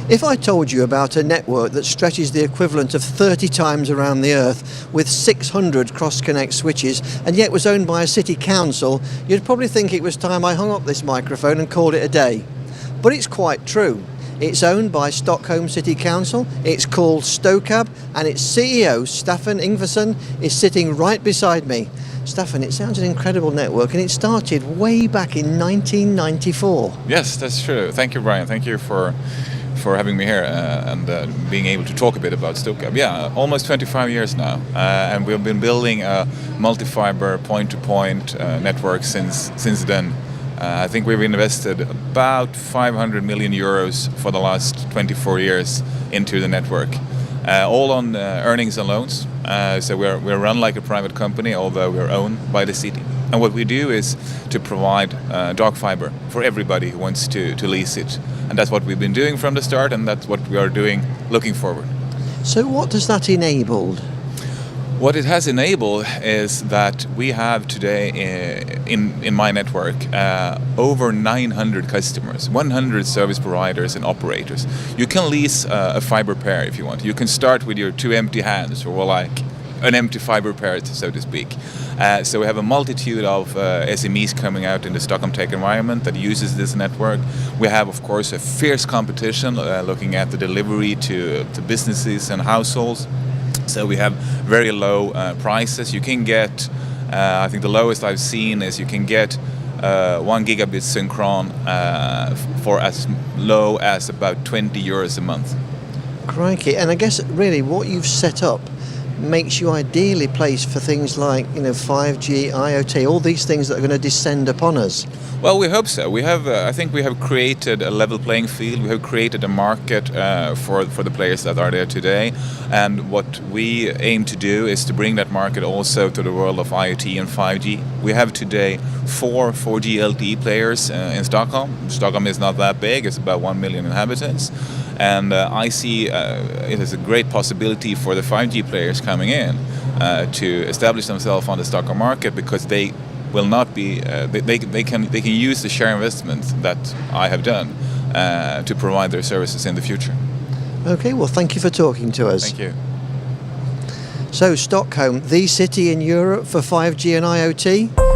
If I told you about a network that stretches the equivalent of 30 times around the Earth with 600 cross-connect switches and yet was owned by a city council, you'd probably think it was time I hung up this microphone and called it a day. But it's quite true. It's owned by Stockholm City Council, it's called Stokab, and its CEO, Staffan Ingvarsson, is sitting right beside me. Staffan, it sounds an incredible network, and it started way back in 1994. Yes, that's true. Thank you, Brian. Thank you for having me here and being able to talk a bit about Stokab. Yeah, almost 25 years now, and we've been building a multi-fiber point-to-point network since then. I think we've invested about 500 million euros for the last 24 years into the network, all on earnings and loans. So we're run like a private company, although we're owned by the city. And what we do is to provide dark fiber for everybody who wants to lease it. And that's what we've been doing from the start, and that's what we are doing looking forward. So what does that enabled? What it has enabled is that we have today in my network over 900 customers, 100 service providers and operators. You can lease a fiber pair if you want. You can start with your two empty hands, or like an empty fiber pair, so to speak. So we have a multitude of SMEs coming out in the Stockholm tech environment that uses this network. We have, of course, a fierce competition looking at the delivery to businesses and households. So we have very low prices. You can get, I think the lowest I've seen is you can get 1 gigabit synchron for as low as about 20 euros a month. Crikey. And I guess really what you've set up makes you ideally placed for things like 5G, IoT, all these things that are going to descend upon us. Well, we hope so. We have, I think, we have created a level playing field. We have created a market for the players that are there today, and what we aim to do is to bring that market also to the world of IoT and 5G. We have today 4 4G LTE players in Stockholm. Stockholm is not that big; it's about 1 million inhabitants. And I see it as a great possibility for the 5G players coming in to establish themselves on the Stockholm market, because they will not be they can use the share investments that I have done to provide their services in the future. Okay, well, thank you for talking to us. Thank you. So Stockholm, the city in Europe for 5G and IoT?